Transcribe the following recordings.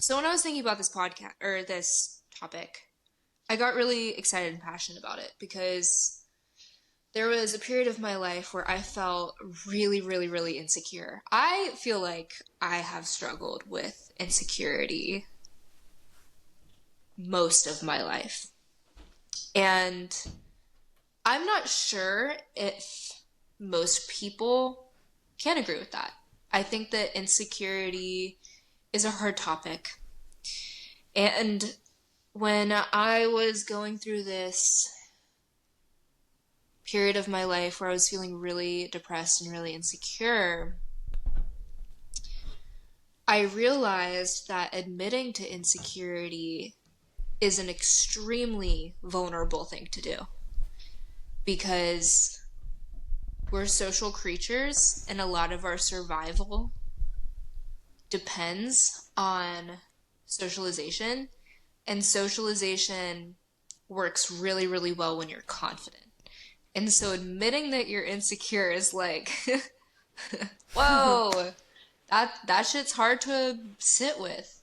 So when I was thinking about this podcast or this topic, I got really excited and passionate about it because there was a period of my life where I felt really, really, really insecure. I feel like I have struggled with insecurity most of my life. And I'm not sure if most people can agree with that. I think that insecurity is a hard topic. And when I was going through this period of my life where I was feeling really depressed and really insecure, I realized that admitting to insecurity is an extremely vulnerable thing to do because we're social creatures and a lot of our survival depends on socialization, and socialization works really, really well when you're confident. And so admitting that you're insecure is like, whoa, that shit's hard to sit with.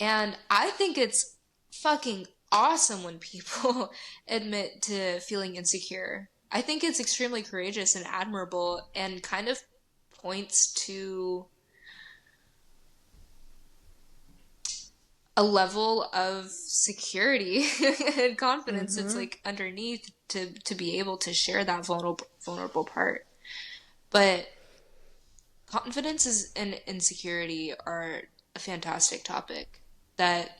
And I think it's fucking awesome when people admit to feeling insecure. I think it's extremely courageous and admirable and kind of points to a level of security and confidence that's Mm-hmm. like underneath to be able to share that vulnerable part. But confidence is and insecurity are a fantastic topic that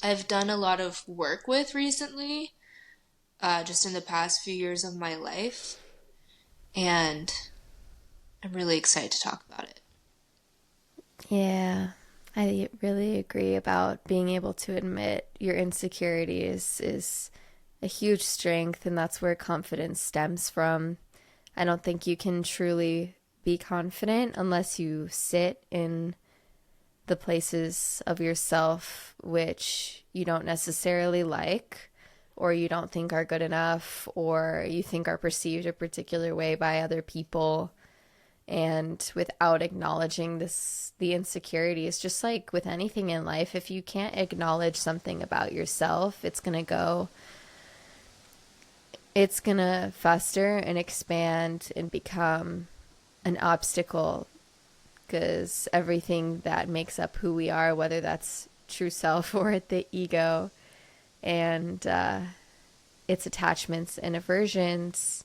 I've done a lot of work with recently, just in the past few years of my life, and I'm really excited to talk about it. Yeah, I really agree about being able to admit your insecurities is a huge strength, and that's where confidence stems from. I don't think you can truly be confident unless you sit in the places of yourself which you don't necessarily like, or you don't think are good enough, or you think are perceived a particular way by other people. And without acknowledging the insecurities, just like with anything in life, if you can't acknowledge something about yourself, it's gonna fester and expand and become an obstacle, because everything that makes up who we are, whether that's true self or the ego, and its attachments and aversions,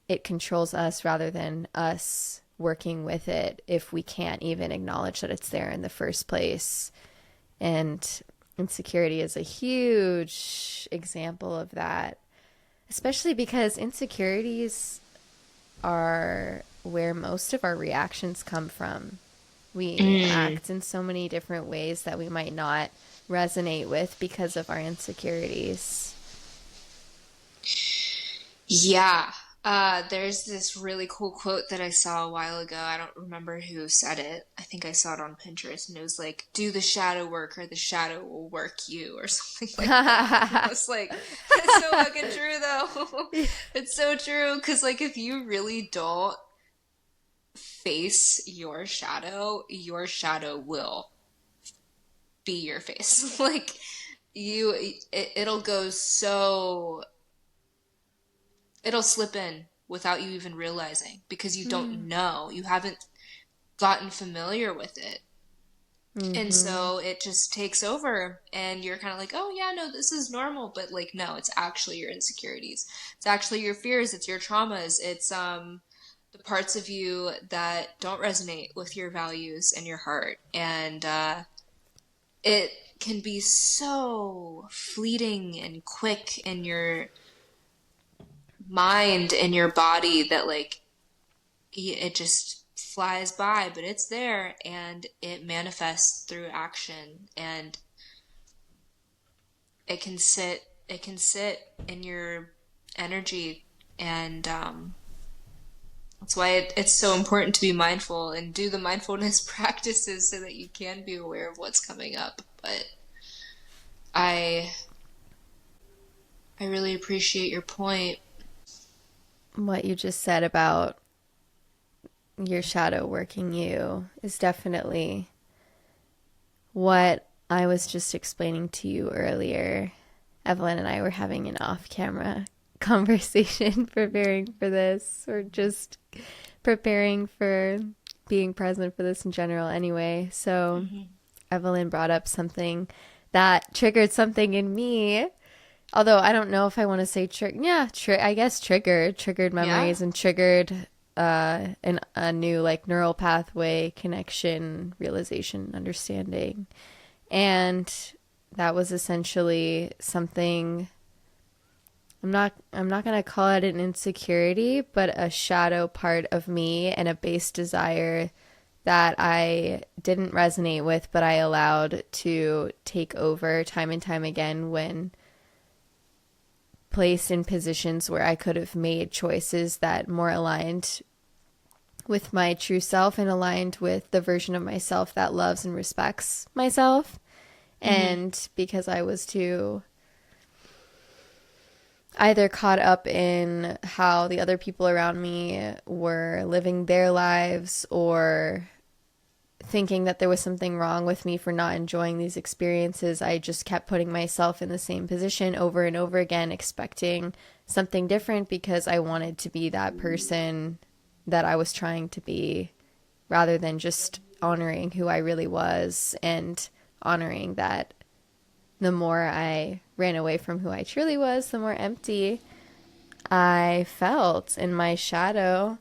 it controls us rather than us working with it if we can't even acknowledge that it's there in the first place. And insecurity is a huge example of that, especially because insecurities are where most of our reactions come from. We Mm, act in so many different ways that we might not resonate with because of our insecurities. yeah. There's this really cool quote that I saw a while ago. I don't remember who said it. I think I saw it on Pinterest, and it was like, "Do the shadow work, or the shadow will work you," or something like that. And I was like, "That's so fucking true, though. It's so true." Because like, if you really don't face your shadow will be your face. Like it'll go so it'll slip in without you even realizing because you don't know. You haven't gotten familiar with it. And Mm-hmm. so it just takes over and you're kind of like, "Oh yeah, no, this is normal." But like no, it's actually your insecurities. It's actually your fears, it's your traumas. It's the parts of you that don't resonate with your values and your heart. And it can be so fleeting and quick in your mind and your body that like it just flies by, but it's there and it manifests through action and it can sit in your energy and that's why it's so important to be mindful and do the mindfulness practices so that you can be aware of what's coming up. But I I really appreciate your point. What you just said about your shadow working you is definitely what I was just explaining to you earlier. Evelyn and I were having an off camera conversation preparing for this, or just preparing for being present for this in general anyway. So, Hmm. Evelyn brought up something that triggered something in me. Although I don't know if I want to say yeah, I guess triggered Yeah. memories and triggered a new like neural pathway connection, realization, understanding. And that was essentially something. I'm not going to call it an insecurity, but a shadow part of me and a base desire that I didn't resonate with, but I allowed to take over time and time again when placed in positions where I could have made choices that more aligned with my true self and aligned with the version of myself that loves and respects myself. Hmm. And because I was too either caught up in how the other people around me were living their lives, or thinking that there was something wrong with me for not enjoying these experiences, I just kept putting myself in the same position over and over again, expecting something different because I wanted to be that person that I was trying to be, rather than just honoring who I really was and honoring that the more I ran away from who I truly was, the more empty I felt in my shadow,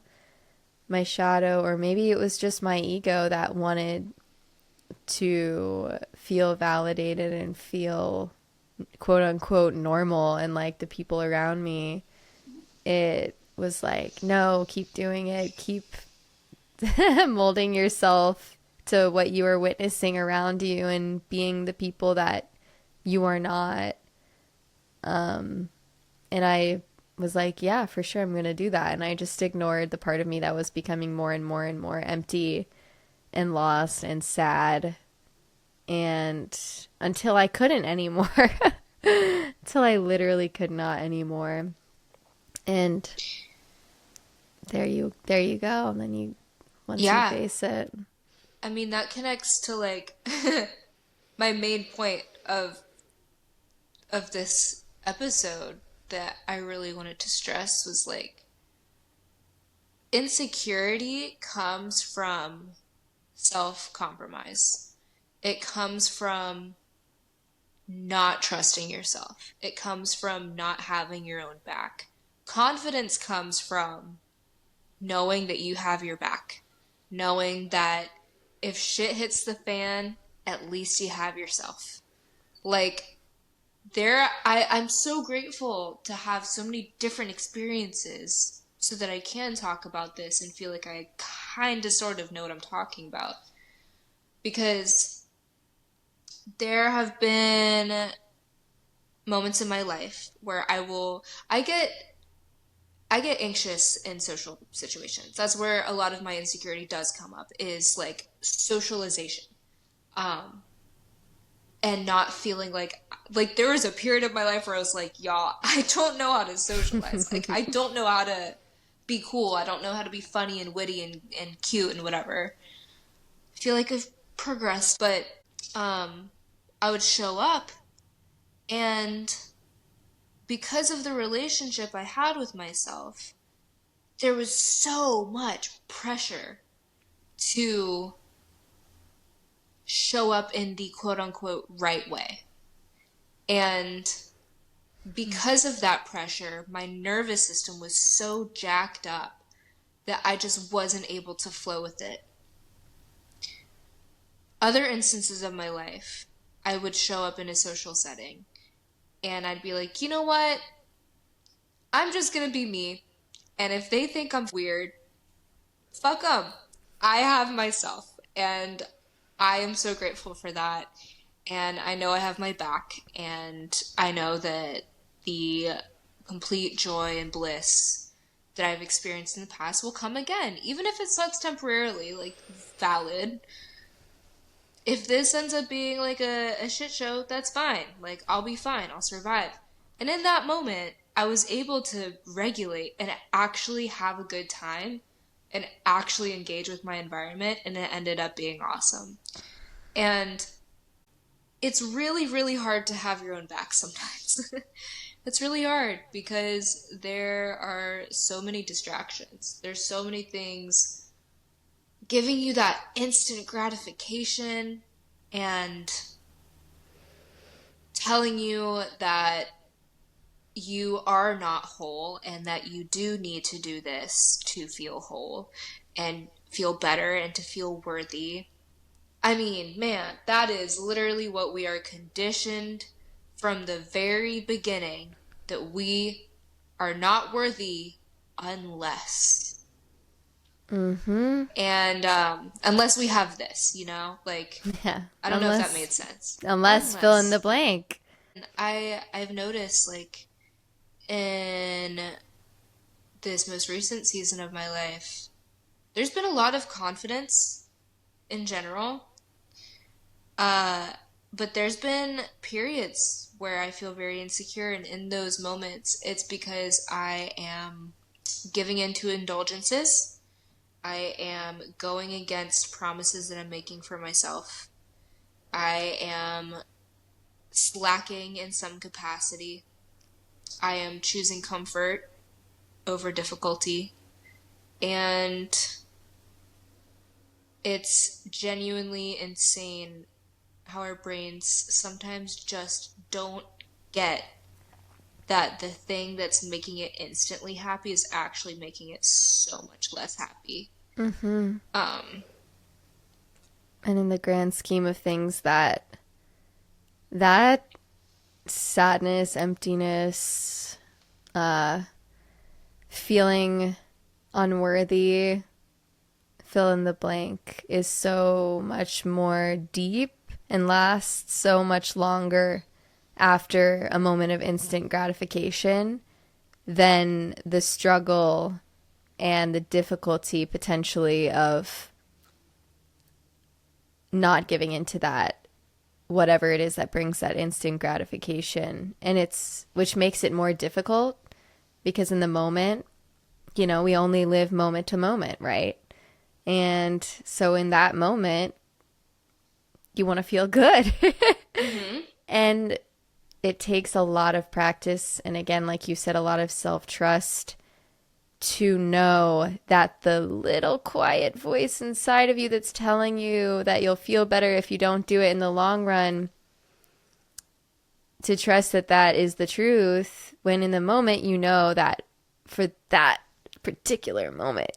or maybe it was just my ego that wanted to feel validated and feel quote unquote normal, and like the people around me, it was like, no, keep doing it, keep molding yourself to what you are witnessing around you and being the people that you are not. And I was like, yeah, for sure, I'm going to do that. And I just ignored the part of me that was becoming more and more and more empty and lost and sad. And until I couldn't anymore, until I literally could not anymore. And there you go. And then once you Yeah. face it. I mean, that connects to like my main point of this episode that I really wanted to stress was like insecurity comes from self-compromise. It comes from not trusting yourself. It comes from not having your own back. Confidence comes from knowing that you have your back, knowing that if shit hits the fan, at least you have yourself. Like, I'm so grateful to have so many different experiences so that I can talk about this and feel like I kind of sort of know what I'm talking about. Because there have been moments in my life where I get anxious in social situations. That's where a lot of my insecurity does come up, is like socialization. Um, and not feeling like there was a period of my life where I was like, y'all, I don't know how to socialize. Like I don't know how to be cool. I don't know how to be funny and witty and cute and whatever. I feel like I've progressed, but um I would show up, and because of the relationship I had with myself, there was so much pressure to show up in the quote unquote right way. And because of that pressure, my nervous system was so jacked up that I just wasn't able to flow with it. Other instances of my life, I would show up in a social setting and I'd be like, you know what? I'm just gonna be me. And if they think I'm weird, fuck them. I have myself. And I am so grateful for that. And I know I have my back. And I know that the complete joy and bliss that I've experienced in the past will come again. Even if it sucks temporarily, like, valid. If this ends up being like a shit show, that's fine. Like, I'll be fine. I'll survive. And in that moment, I was able to regulate and actually have a good time and actually engage with my environment, and it ended up being awesome. And it's really, really hard to have your own back sometimes. It's really hard because there are so many distractions. There's so many things giving you that instant gratification and telling you that you are not whole and that you do need to do this to feel whole and feel better and to feel worthy. I mean, man, that is literally what we are conditioned from the very beginning, that we are not worthy unless. Mm-hmm. And unless we have this, like, Yeah. I don't know if that made sense. Unless fill in the Unless. blank. I've noticed, like, in this most recent season of my life, there's been a lot of confidence in general. Uh, but there's been periods where I feel very insecure, and in those moments, it's because I am giving in to indulgences. I am going against promises that I'm making for myself. I am slacking in some capacity. I am choosing comfort over difficulty. And it's genuinely insane how our brains sometimes just don't get that the thing that's making it instantly happy is actually making it so much less happy. Mm-hmm. Um, And in the grand scheme of things, that sadness, emptiness, uh, feeling unworthy, fill in the blank, is so much more deep and lasts so much longer after a moment of instant gratification than the struggle and the difficulty potentially of not giving into that, whatever it is that brings that instant gratification. And it's, which makes it more difficult because in the moment, we only live moment to moment, right? And so in that moment, you want to feel good. mhm. And it takes a lot of practice. And again, like you said, a lot of self trust to know that the little quiet voice inside of you that's telling you that you'll feel better if you don't do it in the long run, to trust that that is the truth, when in the moment you know that for that particular moment,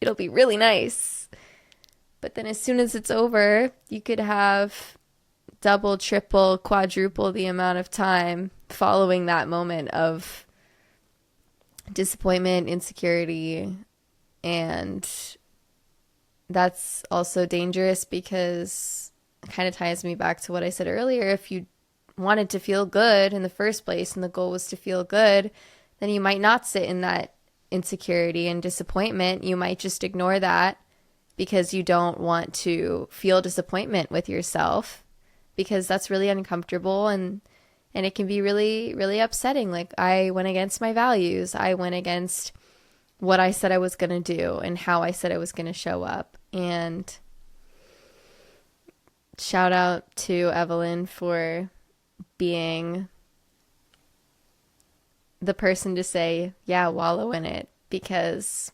it'll be really nice. But then as soon as it's over, you could have double, triple, quadruple the amount of time following that moment of disappointment, insecurity, and that's also dangerous because it kind of ties me back to what I said earlier. If you wanted to feel good in the first place and the goal was to feel good, then you might not sit in that insecurity and disappointment. You might just ignore that because you don't want to feel disappointment with yourself, because that's really uncomfortable, and it can be really, really upsetting. Like, I went against my values. I went against what I said I was going to do and how I said I was going to show up. And shout out to Evelyn for being the person to say, yeah, wallow in it, because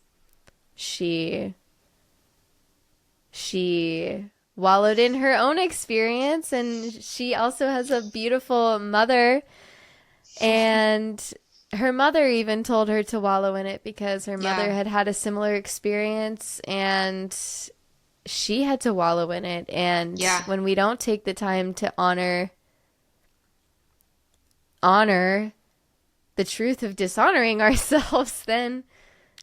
she wallowed in her own experience, and she also has a beautiful mother, and her mother even told her to wallow in it because her mother Yeah. had had a similar experience and she had to wallow in it. And Yeah. when we don't take the time to honor the truth of dishonoring ourselves, then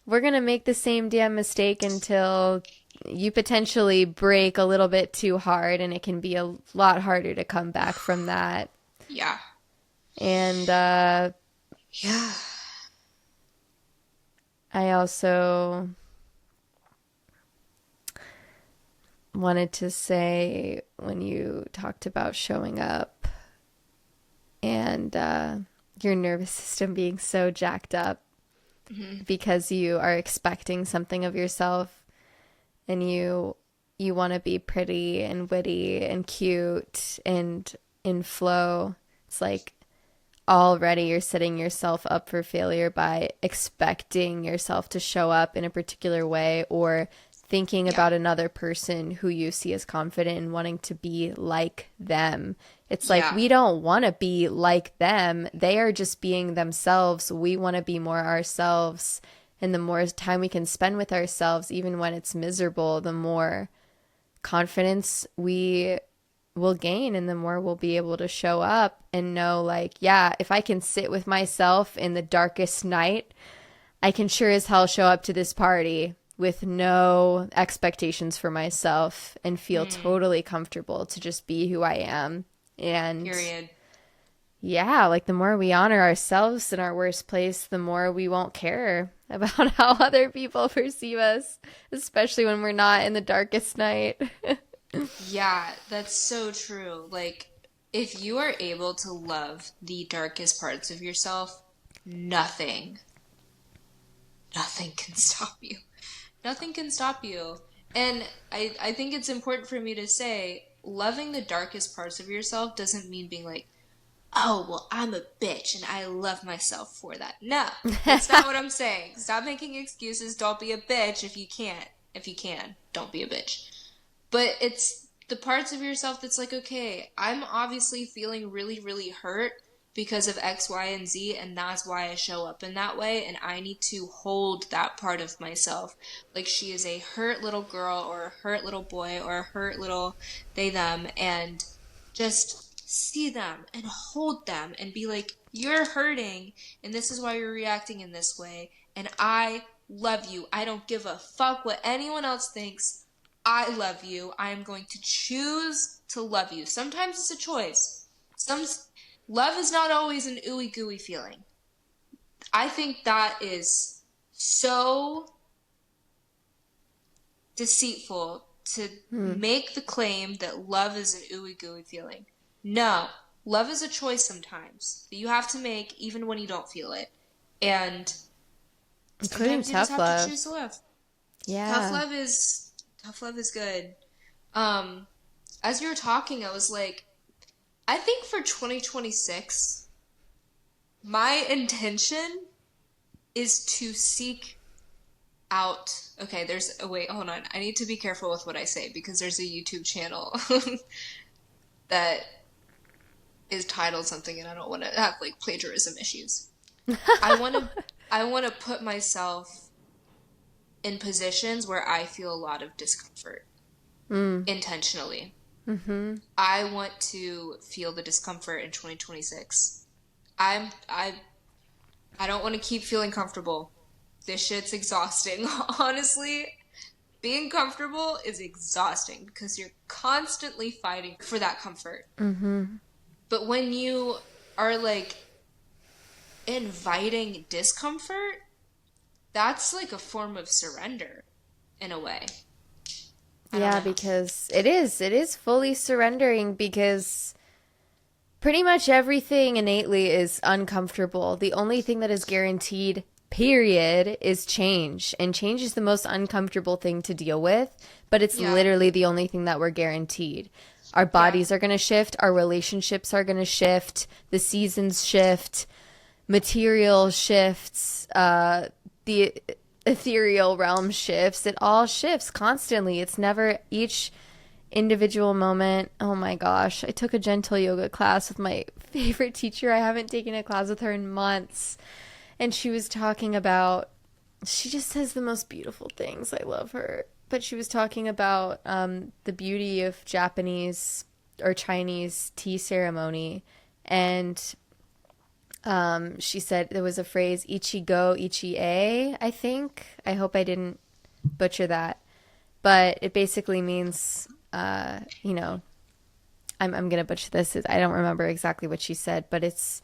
we're going to make the same damn mistake until you potentially break a little bit too hard, and it can be a lot harder to come back from that. Yeah. And Yeah. I also wanted to say, when you talked about showing up and your nervous system being so jacked up Mhm. because you are expecting something of yourself, and you want to be pretty and witty and cute and in flow. It's like already you're setting yourself up for failure by expecting yourself to show up in a particular way, or thinking Yeah. about another person who you see as confident and wanting to be like them. It's like Yeah. we don't want to be like them. They are just being themselves. We want to be more ourselves. And the more time we can spend with ourselves, even when it's miserable, the more confidence we will gain, and the more we'll be able to show up and know, like, yeah, if I can sit with myself in the darkest night, I can sure as hell show up to this party with no expectations for myself and feel Mm, totally comfortable to just be who I am. And period. yeah, like the more we honor ourselves in our worst place, the more we won't care about how other people perceive us, especially when we're not in the darkest night. Yeah, that's so true. Like, if you are able to love the darkest parts of yourself, nothing, nothing can stop you. Nothing can stop you. And I think it's important for me to say, loving the darkest parts of yourself doesn't mean being like, oh, well, I'm a bitch and I love myself for that. No, that's not what I'm saying. Stop making excuses. Don't be a bitch if you can't. If you can, don't be a bitch. But it's the parts of yourself that's like, okay, I'm obviously feeling really, really hurt because of X, Y, and Z, and that's why I show up in that way, and I need to hold that part of myself. Like she is a hurt little girl, or a hurt little boy, or a hurt little they, them, and just see them and hold them and be like, you're hurting, and this is why you're reacting in this way, and I love you. I don't give a fuck what anyone else thinks. I love you. I am going to choose to love you. Sometimes it's a choice. Some love is not always an ooey gooey feeling. I think that is so deceitful to Hmm. make the claim that love is an ooey gooey feeling. No, love is a choice sometimes that you have to make even when you don't feel it. And Including sometimes you just tough have to love. choose to love. Tough Yeah. love is tough love is good. Um as you were talking, I was like, I think for 2026, my intention is to seek out. Okay, there's. Oh, wait, hold on. I need to be careful with what I say because there's a YouTube channel that is titled something and I don't want to have like plagiarism issues. I want to. I want to put myself in positions where I feel a lot of discomfort Mm. intentionally. Mm-hmm. I want to feel the discomfort in 2026. I don't want to keep feeling comfortable. This shit's exhausting. Honestly, being comfortable is exhausting because you're constantly fighting for that comfort. Mm-hmm. But when you are like inviting discomfort, that's like a form of surrender in a way. I don't Yeah, know. because it is fully surrendering, because pretty much everything innately is uncomfortable. The only thing that is guaranteed, period, is change. And change is the most uncomfortable thing to deal with, but it's Yeah, literally the only thing that we're guaranteed. Our yeah, bodies are going to shift, our relationships are going to shift, the seasons shift, material shifts, the ethereal realm shifts. It all shifts constantly. It's never each individual moment. Oh my gosh. I took a gentle yoga class with my favorite teacher. I haven't taken a class with her in months. And she was talking about, she just says the most beautiful things. I love her. But she was talking about the beauty of Japanese or Chinese tea ceremony. And she said there was a phrase, ichigo, ichie, I think. I hope I didn't butcher that. But it basically means, you know, I'm going to butcher this. I don't remember exactly what she said, but it's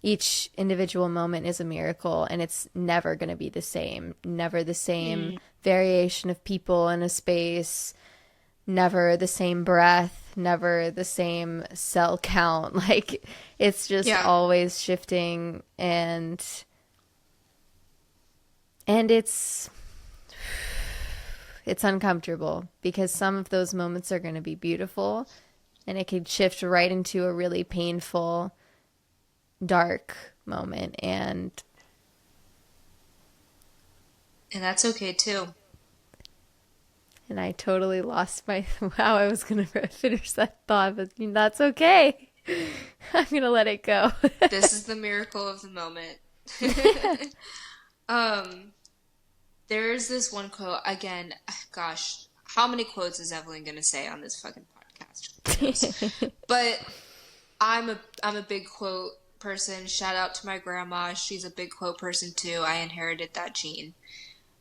each individual moment is a miracle, and it's never going to be the same. Never the same mm, variation of people in a space, never the same breath, never the same cell count. Like it's just yeah, always shifting, and it's uncomfortable because some of those moments are going to be beautiful And it could shift right into a really painful, dark moment. And that's okay too. And I totally lost my wow, I was going to finish that thought, but that's okay. I'm going to let it go. This is the miracle of the moment. um, there's this one quote again. Gosh, how many quotes is Evelyn gonna say on this fucking podcast? Who knows? But I'm a big quote person. Shout out to my grandma. She's a big quote person too. I inherited that gene.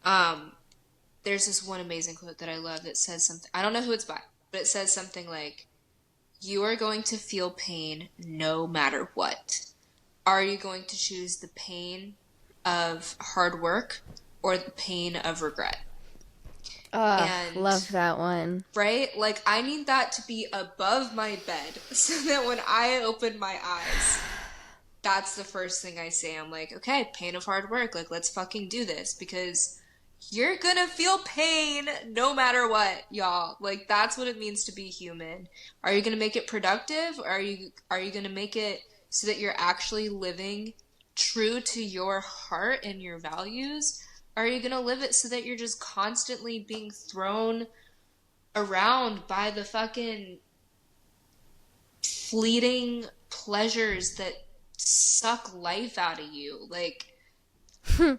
Um, there's this one amazing quote that I love that says something. I don't know who it's by, but it says something like, "You are going to feel pain no matter what. Are you going to choose the pain of hard work or the pain of regret?" Oh, And love that one. right, like I need that to be above my bed so that when I open my eyes, that's the first thing I say. I'm like, okay, pain of hard work. Like, let's fucking do this because you're gonna feel pain no matter what, y'all. Like, that's what it means to be human. Are you gonna make it productive? Or are you gonna make it so that you're actually living true to your heart and your values? Are you gonna live it so that you're just constantly being thrown around by the fucking fleeting pleasures that suck life out of you? Like,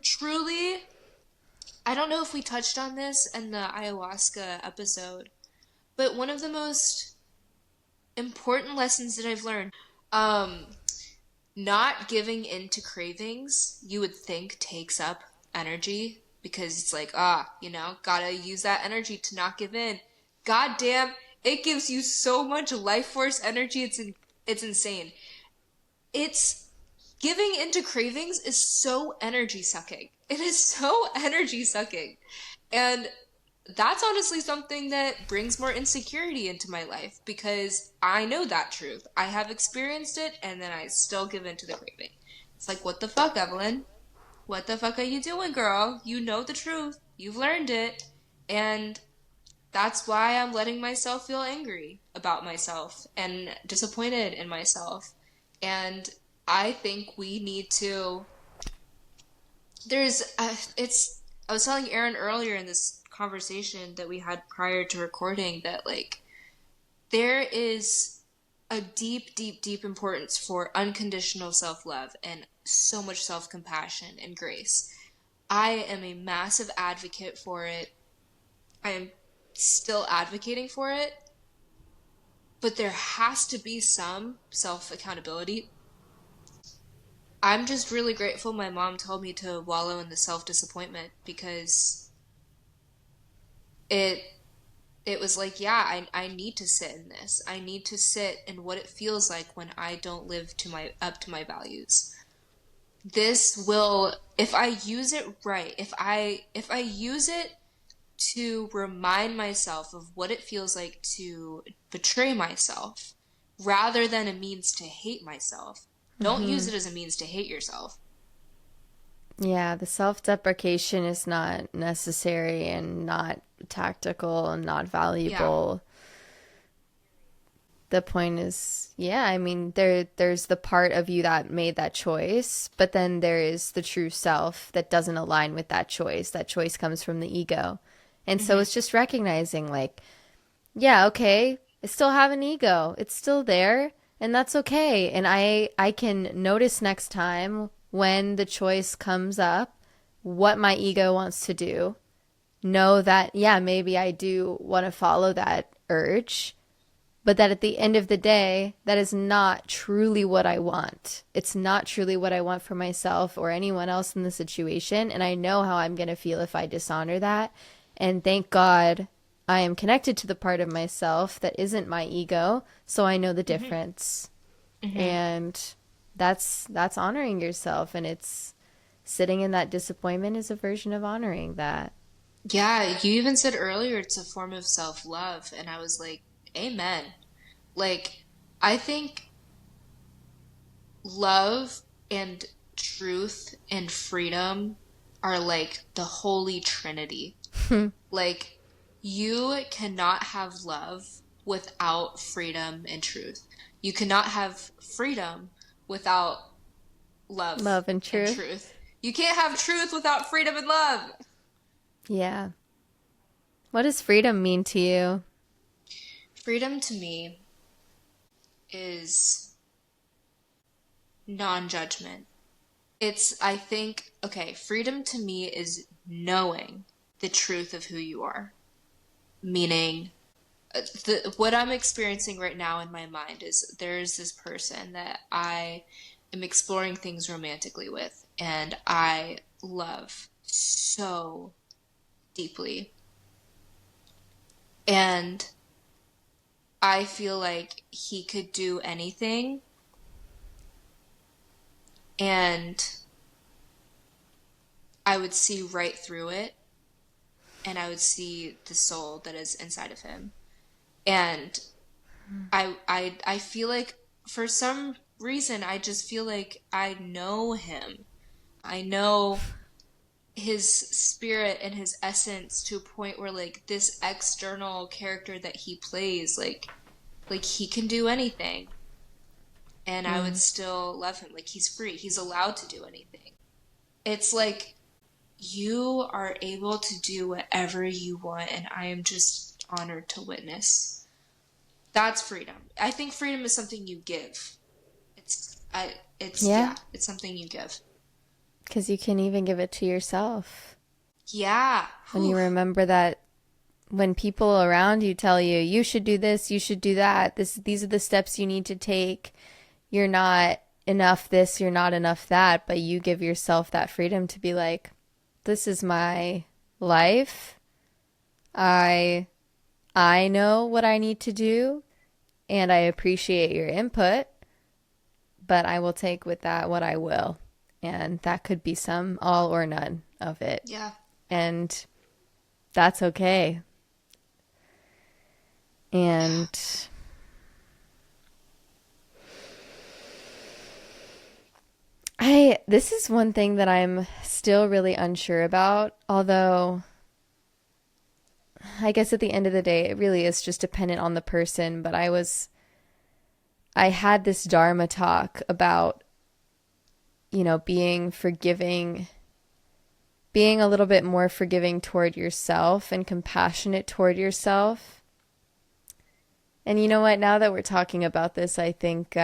truly, I don't know if we touched on this in the ayahuasca episode, but one of the most important lessons that I've learned, um, not giving in to cravings, you would think takes up energy because it's like, gotta use that energy to not give in. God damn, it gives you so much life force energy. It's insane. It's giving into cravings is so energy sucking. It is so energy sucking. And that's honestly something that brings more insecurity into my life because I know that truth. I have experienced it and then I still give in to the craving. It's like, what the fuck, Evelyn? What the fuck are you doing, girl? You know the truth. You've learned it. And that's why I'm letting myself feel angry about myself and disappointed in myself. And I think we need to. I was telling Aaron earlier in this conversation that we had prior to recording that, like, there is a deep, deep, deep importance for unconditional self love and so much self compassion and grace. I am a massive advocate for it. I am still advocating for it, but there has to be some self accountability. I'm just really grateful my mom told me to wallow in the self disappointment because it it was like, yeah, I need to sit in this. I need to sit in what it feels like when I don't live to my up to my values. This will, if I use it right, if I use it to remind myself of what it feels like to betray myself rather than a means to hate myself. Don't use it as a means to hate yourself. Yeah, the self deprecation is not necessary and not tactical and not Yeah. valuable. The point is, yeah, I mean, there's the part of you that made that choice, but then there is the true self that doesn't align with that choice. That choice comes from the ego. And so hmm it's just recognizing, like, yeah, okay, I still have an ego. It's still there, and that's okay. And I can notice next time when the choice comes up what my ego wants to do. Know that, yeah, maybe I do want to follow that urge, but that at the end of the day, that is not truly what I want. It's not truly what I want for myself or anyone else in the situation. And I know how I'm going to feel if I dishonor that. And thank God I am connected to the part of myself that isn't my ego. So I know the hmm difference. hmm And that's honoring yourself. And it's sitting in that disappointment is a version of honoring that. Yeah, you even said earlier it's a form of self-love, and I was like, amen. Like, I think love and truth and freedom are like the holy trinity. Like, you cannot have love. without freedom and truth. You cannot have freedom without love Love and and truth. truth. You can't have truth without freedom and love. Yeah. What does freedom mean to you? Freedom to me is non-judgment. I think, okay, freedom to me is knowing the truth of who you are. Meaning, what I'm experiencing right now in my mind is there's this person that I am exploring things romantically with, and I love so deeply. And I feel like he could do anything, and I would see right through it, and I would see the soul that is inside of him. And I feel like for some reason I just feel like I know him. I know his spirit and his essence to a point where like this external character that he plays like he can do anything and I would Mm. still love him. Like he's free. He's allowed to do anything. It's like you are able to do whatever you want and I am just honored to witness. That's freedom. I think freedom is something you give. Yeah. It's something you give. Because you can even give it to yourself. Yeah. When you Whew. remember that when people around you tell you, you should do this, you should do that, these are the steps you need to take. You're not enough this, you're not enough that, but you give yourself that freedom to be like, this is my life. I I know what I need to do and I appreciate your input, but I will take with that what I will. And that could be some all or none of it. Yeah. And that's okay. Yeah. And this is one thing that I'm still really unsure about, although I guess at the end of the day it really is just dependent on the person, but I had this dharma talk about being forgiving, being a little bit more forgiving toward yourself and compassionate toward yourself. And you know what, now that we're talking about this, I think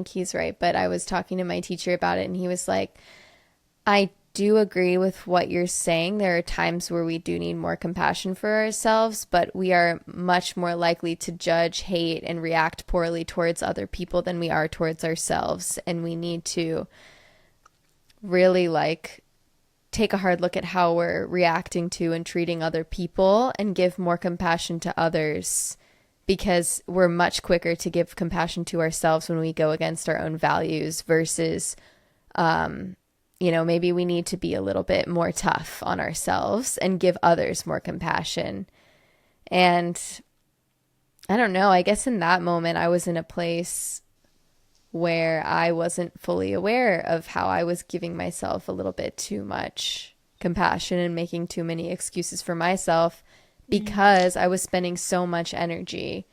he's right, but I was talking to my teacher about it and he was like, I do agree with what you're saying. There are times where we do need more compassion for ourselves, but we are much more likely to judge, hate, and react poorly towards other people than we are towards ourselves. And we need to really take a hard look at how we're reacting to and treating other people and give more compassion to others, because we're much quicker to give compassion to ourselves when we go against our own values versus maybe we need to be a little bit more tough on ourselves and give others more compassion. And I don't know, I guess in that moment I was in a place where I wasn't fully aware of how I was giving myself a little bit too much compassion and making too many excuses for myself Mm. because I was spending so much energy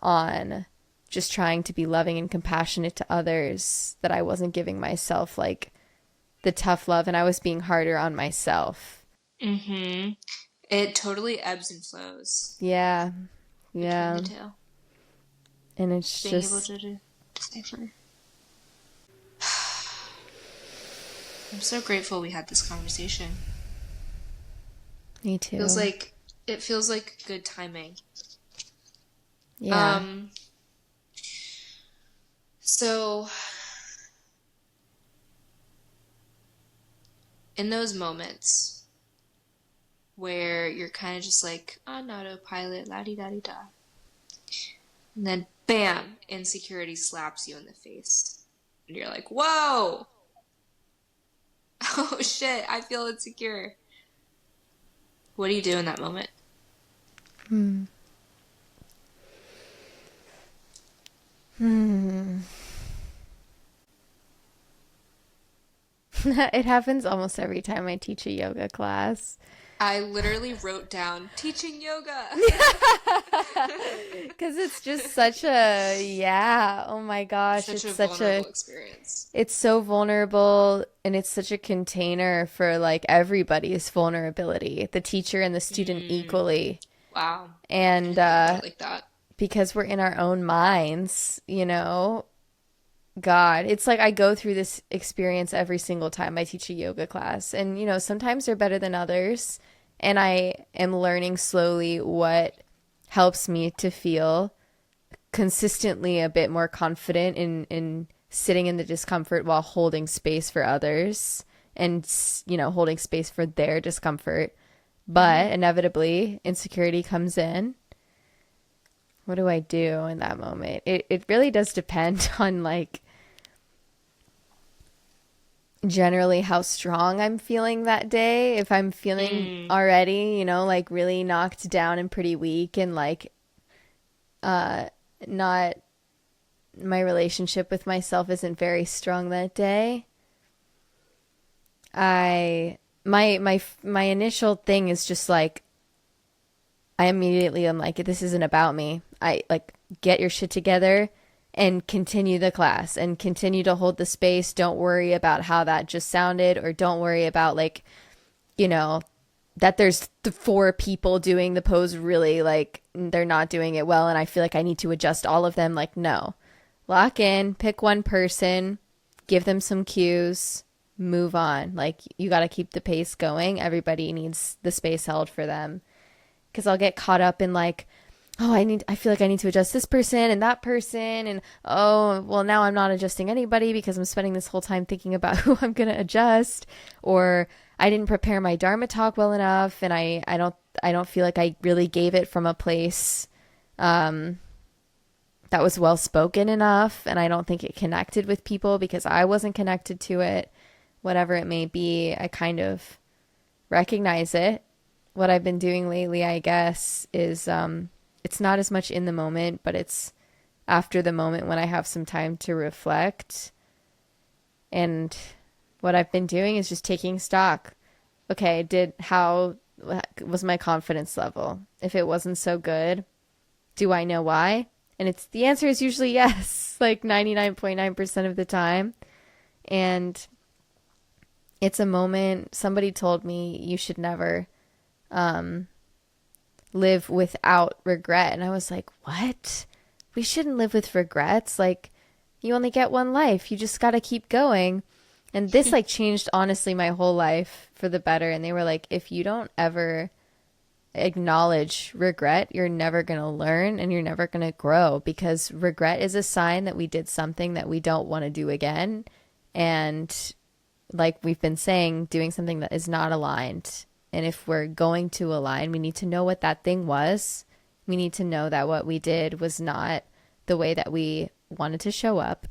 on just trying to be loving and compassionate to others that I wasn't giving myself the tough love, and I was being harder on myself. Mm-hmm. It totally ebbs and flows Yeah. between the Yeah. two. And Just it's being able just to decipher. I'm so grateful we had this conversation. me Feels too. like it feels like good timing. Yeah. Um, so in those moments where you're kind of just like on autopilot, la di da di da, and then bam, insecurity slaps you in the face, and you're like, whoa, oh shit, I feel insecure. What do you do in that moment? Hmm. Hmm. It happens almost every time I teach a yoga class. I literally wrote down teaching yoga. Because it's just such a, yeah, oh my gosh, Such it's a such a, vulnerable experience. it's so vulnerable and it's such a container for like everybody's vulnerability, the teacher and the student Mm, equally. wow. I And didn't think about it like that. because we're in our own minds, God, it's like I go through this experience every single time I teach a yoga class. And, sometimes they're better than others. And I am learning slowly what helps me to feel consistently a bit more confident in sitting in the discomfort while holding space for others and, holding space for their discomfort. Hmm. But inevitably, insecurity comes in. What do I do in that moment? It really does depend on like generally how strong I'm feeling that day. If I'm feeling Mm. already, like really knocked down and pretty weak and like not my relationship with myself isn't very strong that day, I my initial thing is just like I immediately am like, this isn't about me. I like get your shit together and continue the class and continue to hold the space. Don't worry about how that just sounded, or don't worry about like, you know, that there's the four people doing the pose really like they're not doing it well and I feel like I need to adjust all of them. Like, no. Lock in, pick one person, give them some cues, move on. Like, you got to keep the pace going. Everybody needs the space held for them because I'll get caught up in like, oh, I feel like I need to adjust this person and that person, and oh, well, now I'm not adjusting anybody because I'm spending this whole time thinking about who I'm gonna adjust, or I didn't prepare my Dharma talk well enough, and I don't feel like I really gave it from a place that was well spoken enough, and I don't think it connected with people because I wasn't connected to it. Whatever it may be, I kind of recognize it. What I've been doing lately, I guess, is it's not as much in the moment, but it's after the moment when I have some time to reflect. And what I've been doing is just taking stock. Okay, did how was my confidence level? If it wasn't so good, do I know why? And it's the answer is usually yes, like 99.9% of the time. And it's a moment somebody told me you should never live without regret. And I was like, what? We shouldn't live with regrets. Like, you only get one life. You just got to keep going. And this, like, changed, honestly, my whole life for the better. And they were like, if you don't ever acknowledge regret, you're never going to learn and you're never going to grow, because regret is a sign that we did something that we don't want to do again. And like we've been saying, doing something that is not aligned. And if we're going to align, we need to know what that thing was. We need to know that what we did was not the way that we wanted to show up.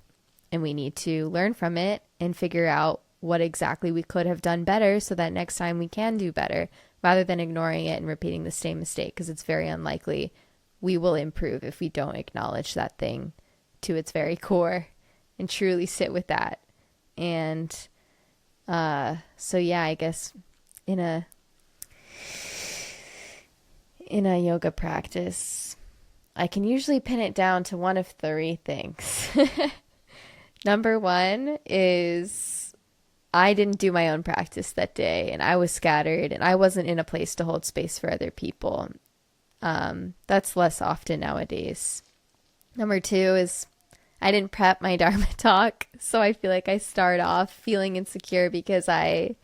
And we need to learn from it and figure out what exactly we could have done better so that next time we can do better, rather than ignoring it and repeating the same mistake, because it's very unlikely we will improve if we don't acknowledge that thing to its very core and truly sit with that. And so yeah, I guess in a yoga practice, I can usually pin it down to one of three things. Number one is I didn't do my own practice that day and I was scattered and I wasn't in a place to hold space for other people. That's less often nowadays. Number two is I didn't prep my Dharma talk. So I feel like I start off feeling insecure because I'm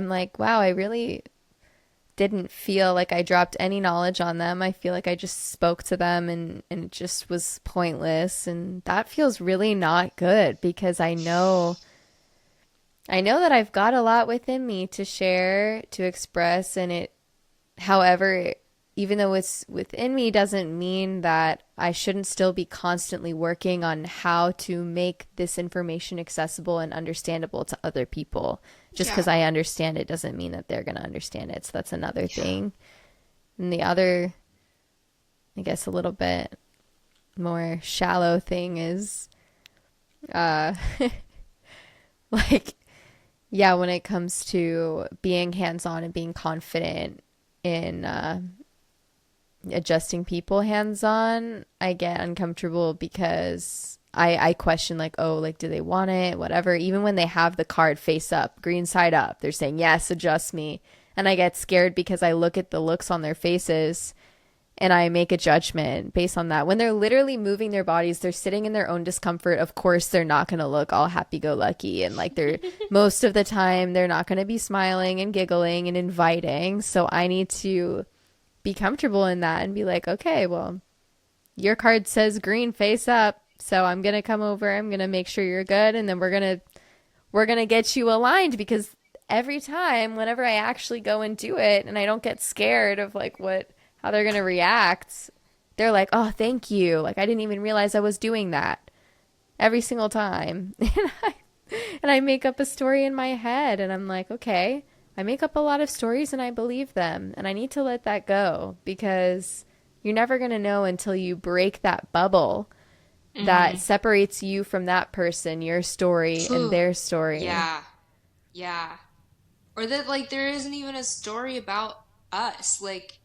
like, wow, I really didn't feel like I dropped any knowledge on them. I feel like I just spoke to them and it just was pointless. And that feels really not good because I know that I've got a lot within me to share, to express, and however, even though it's within me doesn't mean that I shouldn't still be constantly working on how to make this information accessible and understandable to other people. Just Yeah. because I understand it doesn't mean that they're going to understand it. So that's another Yeah. thing. And the other, I guess, a little bit more shallow thing is, uh, like, Yeah, when it comes to being hands-on and being confident in adjusting people hands-on, I get uncomfortable because I question like, oh, like do they want it? Whatever. Even when they have the card face up, green side up, they're saying, yes, adjust me. And I get scared because I look at the looks on their faces and I make a judgment based on that. When they're literally moving their bodies, they're sitting in their own discomfort. Of course, they're not going to look all happy go lucky. And like they're most of the time, they're not going to be smiling and giggling and inviting. So I need to be comfortable in that and be like, okay, well, your card says green face up. So I'm going to come over. I'm going to make sure you're good. And then we're going to get you aligned because every time whenever I actually go and do it and I don't get scared of like what how they're going to react, they're like, "Oh, thank you. Like I didn't even realize I was doing that." Every single time. And I make up a story in my head and I'm like, "Okay, I make up a lot of stories and I believe them and I need to let that go because you're never going to know until you break that bubble that Mm-hmm. separates you from that person, your story and Phew. their story." Yeah. Yeah. Or that like there isn't even a story about us. Like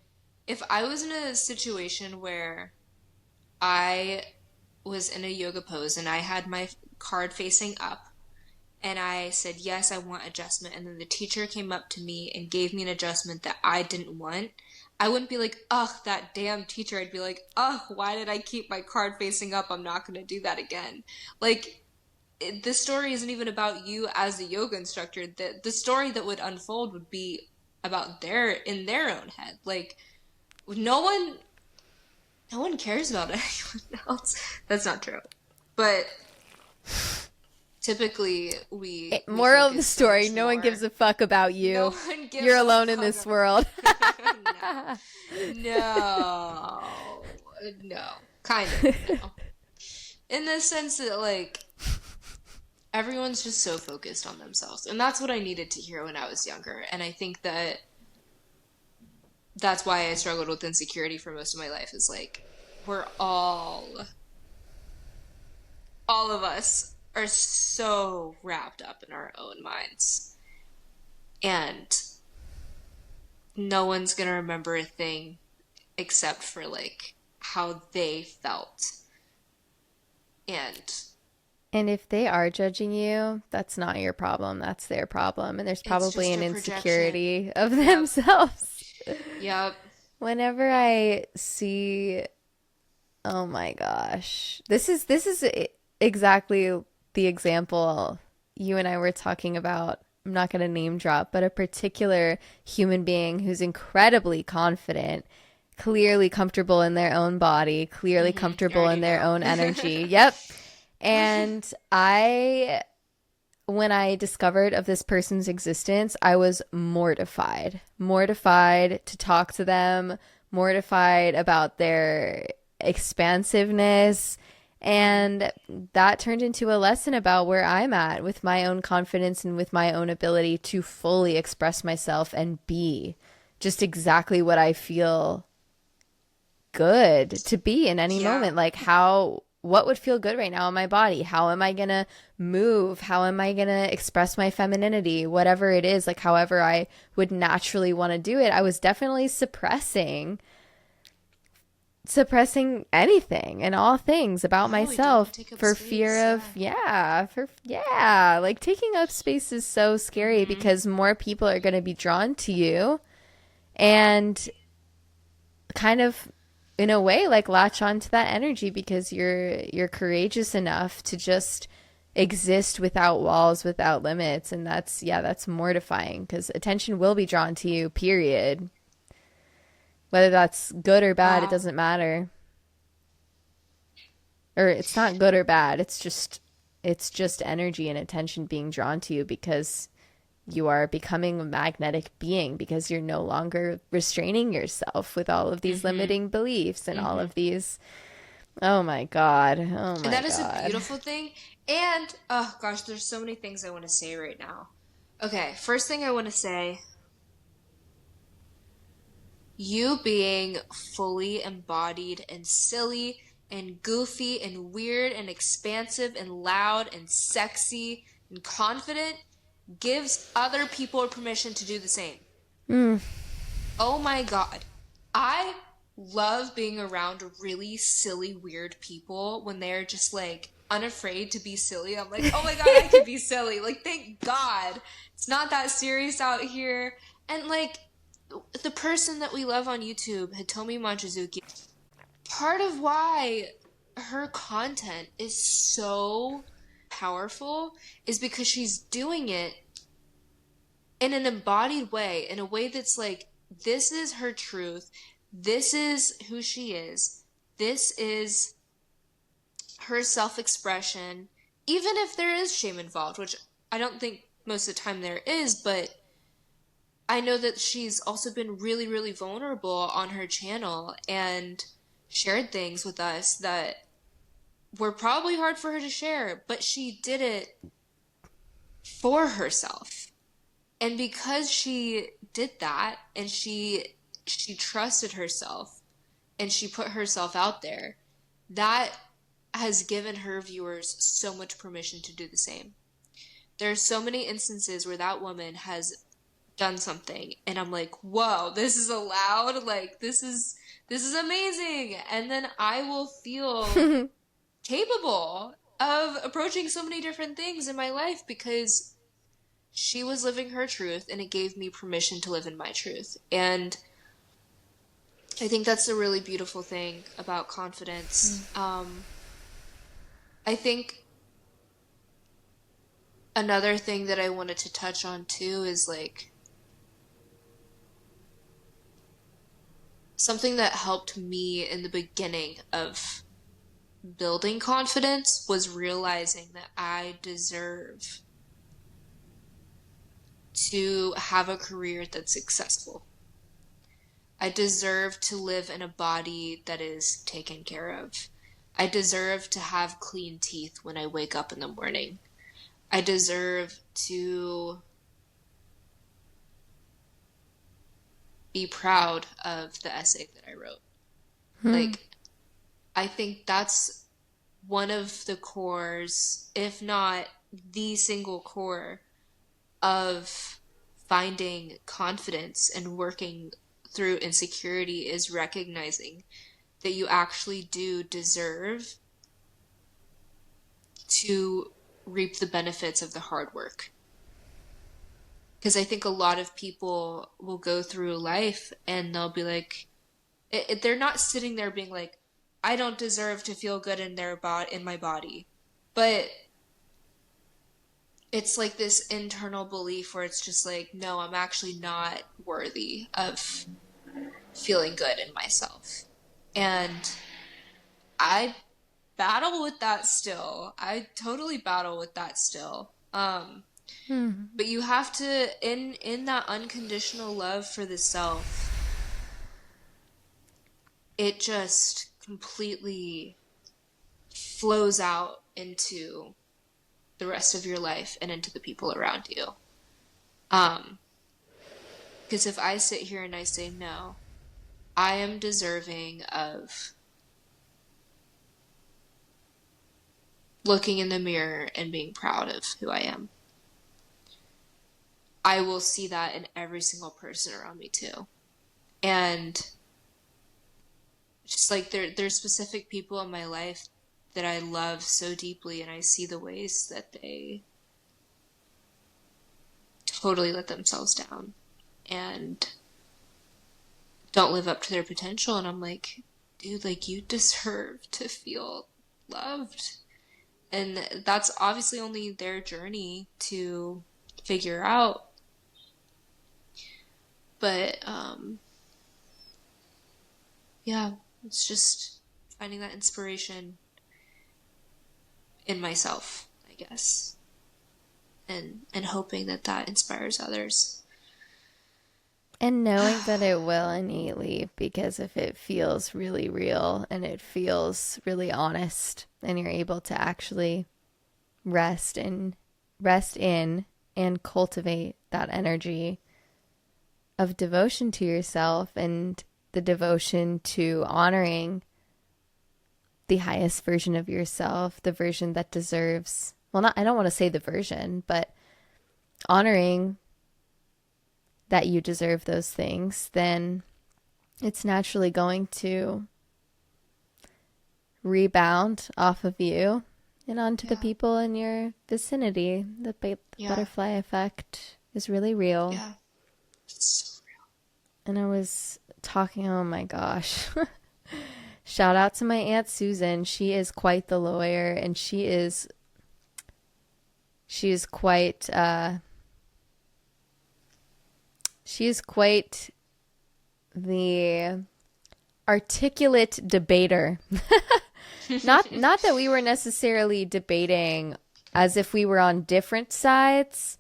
if I was in a situation where I was in a yoga pose and I had my card facing up and I said, yes, I want adjustment. And then the teacher came up to me and gave me an adjustment that I didn't want. I wouldn't be like, ugh, that damn teacher. I'd be like, ugh, why did I keep my card facing up? I'm not going to do that again. Like, this story isn't even about you as a yoga instructor. The story that would unfold would be about in their own head. Like, no one, no one cares about anyone else. That's not true. But typically we Moral of the focus so story, much no one gives more. a fuck about No you. one You're gives a alone in fuck this about world. no. No. No. Kind of, no. In the sense that like everyone's just so focused on themselves. And that's what I needed to hear when I was younger. And I think that that's why I struggled with insecurity for most of my life is like we're all of us are so wrapped up in our own minds. And no one's gonna remember a thing except for like how they felt. And And if they are judging you, that's not your problem. That's their problem. And there's it's probably just an a projection. insecurity of Yep. themselves. Yep. Whenever I see, oh my gosh, this is exactly the example you and I were talking about. I'm not going to name drop, but a particular human being who's incredibly confident, clearly comfortable in their own body, clearly I comfortable in already their know. own energy. Yep. And when I discovered of this person's existence, I was mortified. Mortified to talk to them, mortified about their expansiveness. Mm. And that turned into a lesson about where I'm at with my own confidence and with my own ability to fully express myself and be just exactly what I feel good to be in any Yeah. moment. Like what would feel good right now in my body? How am I going to move? How am I going to express my femininity? Whatever it is, like however I would naturally want to do it. I was definitely suppressing anything and all things about No, we don't want myself to take up for space. fear of, Yeah. yeah, like taking up space is so scary Mm-hmm. because more people are going to be drawn to you and kind of in a way like latch on to that energy because you're courageous enough to just exist without walls, without limits. And that's mortifying because attention will be drawn to you, period. Whether that's good or bad, it Wow. doesn't matter. Or it's not good or bad, it's just energy and attention being drawn to you because you are becoming a magnetic being because you're no longer restraining yourself with all of these Mm-hmm. limiting beliefs and all Mm-hmm. of these. Oh my God. Oh And my that is a God. beautiful thing. And oh gosh, there's so many things I want to say right now. Okay, first thing I want to say, you being fully embodied and silly and goofy and weird and expansive and loud and sexy and confident gives other people permission to do the same. Mm. Oh my God. I love being around really silly, weird people when they're just like unafraid to be silly. I'm like, oh my God, I can be silly. Like, thank God. It's not that serious out here. And like, the person that we love on YouTube, Hitomi Mochizuki, part of why her content is so powerful is because she's doing it in an embodied way, in a way that's like, this is her truth. This is who she is. This is her self expression. Even if there is shame involved, which I don't think most of the time there is, but I know that she's also been really, really vulnerable on her channel and shared things with us that were probably hard for her to share, but she did it for herself. And because she did that and she trusted herself and she put herself out there, that has given her viewers so much permission to do the same. There are so many instances where that woman has done something and I'm like, whoa, this is allowed, like this is amazing. And then I will feel capable of approaching so many different things in my life because she was living her truth and it gave me permission to live in my truth. And I think that's a really beautiful thing about confidence. I think another thing that I wanted to touch on too is like something that helped me in the beginning of building confidence was realizing that I deserve to have a career that's successful. I deserve to live in a body that is taken care of. I deserve to have clean teeth when I wake up in the morning. I deserve to be proud of the essay that I wrote. Like, I think that's one of the cores, if not the single core, of finding confidence and working through insecurity is recognizing that you actually do deserve to reap the benefits of the hard work. Because I think a lot of people will go through life and they'll be like, they're not sitting there being like, I don't deserve to feel good in in my body. But it's like this internal belief where it's just like, no, I'm actually not worthy of feeling good in myself. And I battle with that still. I totally battle with that still. But you have to in that unconditional love for the self, it just completely flows out into the rest of your life and into the people around you. Because if I sit here and I say no, I am deserving of looking in the mirror and being proud of who I am. I will see that in every single person around me too. And just like there's specific people in my life that I love so deeply and I see the ways that they totally let themselves down and don't live up to their potential. And I'm like, dude, like you deserve to feel loved. And that's obviously only their journey to figure out. But yeah, it's just finding that inspiration in myself, I guess, and hoping that that inspires others. And knowing that it will innately, because if it feels really real and it feels really honest, and you're able to actually rest in and cultivate that energy of devotion to yourself and the devotion to honoring the highest version of yourself, the version that deserves, well, not, I don't want to say the version, but honoring that you deserve those things, then it's naturally going to rebound off of you and onto the Yeah. people in your vicinity. The Yeah. butterfly effect is really real. Yeah. It's so And I was talking, oh my gosh. Shout out to my Aunt Susan. She is quite the lawyer, and she is quite she is quite the articulate debater. real. Not that we were necessarily debating as if we were on different sides,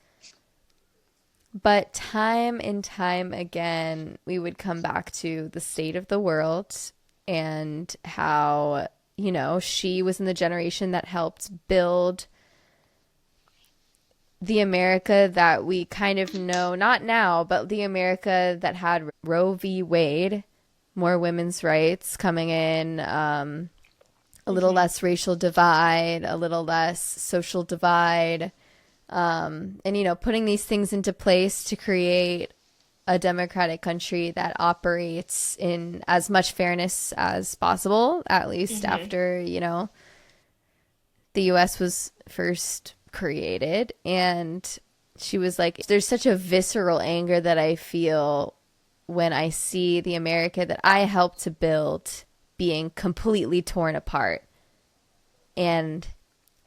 but time and time again we would come back to the state of the world and how, she was in the generation that helped build the America that we kind of know, not now, but the America that had Roe v. Wade, more women's rights coming in, a little Hmm. less racial divide, a little less social divide, and, putting these things into place to create a democratic country that operates in as much fairness as possible, at least Hmm. after, the US was first created. And she was like, there's such a visceral anger that I feel when I see the America that I helped to build being completely torn apart, and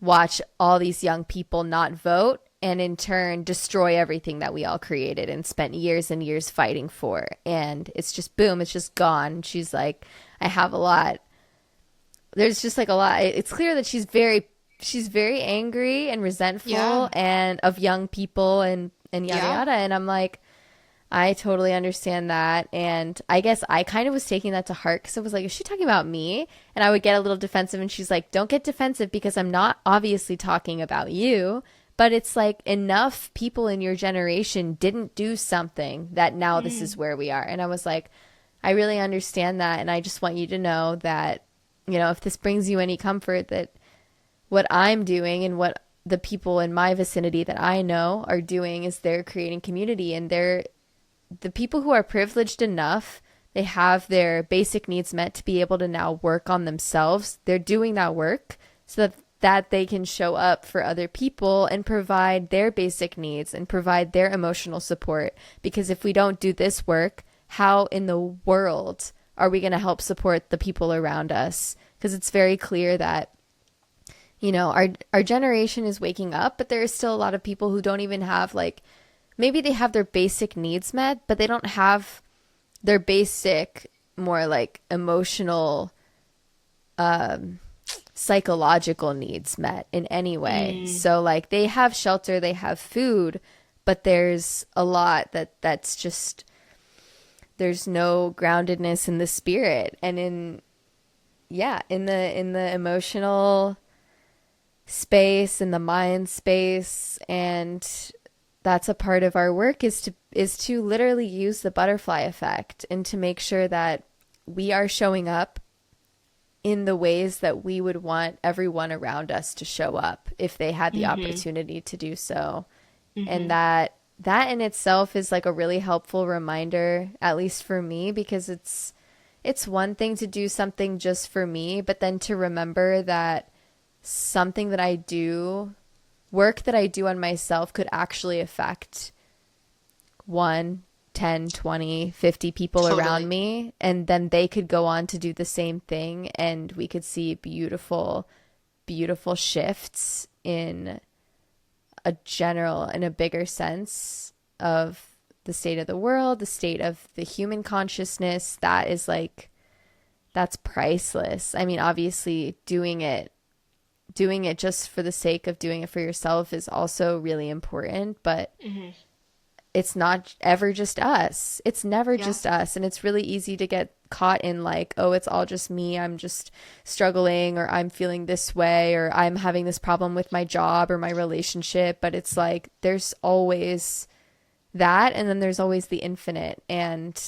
watch all these young people not vote and in turn destroy everything that we all created and spent years and years fighting for. And it's just boom, it's just gone. She's like, I have a lot. There's just like a lot. It's clear that she's very angry and Yeah. resentful and of young people and yada Yeah. yada. And I'm like, I totally understand that. And I guess I kind of was taking that to heart because I was like, is she talking about me? And I would get a little defensive. And she's like, don't get defensive because I'm not obviously talking about you. But it's like enough people in your generation didn't do something that now this is Mm. where we are. And I was like, I really understand that. And I just want you to know that, if this brings you any comfort, that what I'm doing and what the people in my vicinity that I know are doing is they're creating community, and they're the people who are privileged enough, they have their basic needs met to be able to now work on themselves. They're doing that work so that they can show up for other people and provide their basic needs and provide their emotional support. Because if we don't do this work, how in the world are we going to help support the people around us? Because it's very clear that our generation is waking up, but there is still a lot of people who don't even have, like, maybe they have their basic needs met, but they don't have their basic, more like emotional, psychological needs met in any way. Mm. So like they have shelter, they have food, but there's a lot that's just, there's no groundedness in the spirit and in, yeah, in the emotional space, in the mind space. And that's a part of our work, is to literally use the butterfly effect and to make sure that we are showing up in the ways that we would want everyone around us to show up if they had the Hmm. opportunity to do so. And Hmm. that in itself is like a really helpful reminder, at least for me, because it's one thing to do something just for me, but then to remember that something that I do, work that I do on myself, could actually affect one, 10, 20, 50 people around Totally. me. And then they could go on to do the same thing. And we could see beautiful, beautiful shifts in a bigger sense of the state of the world, the state of the human consciousness. That is like, that's priceless. I mean, obviously, doing it just for the sake of doing it for yourself is also really important, but Hmm. it's not ever just us. It's never Yeah. just us. And it's really easy to get caught in like, oh, it's all just me. I'm just struggling, or I'm feeling this way, or I'm having this problem with my job or my relationship. But it's like, there's always that. And then there's always the infinite. And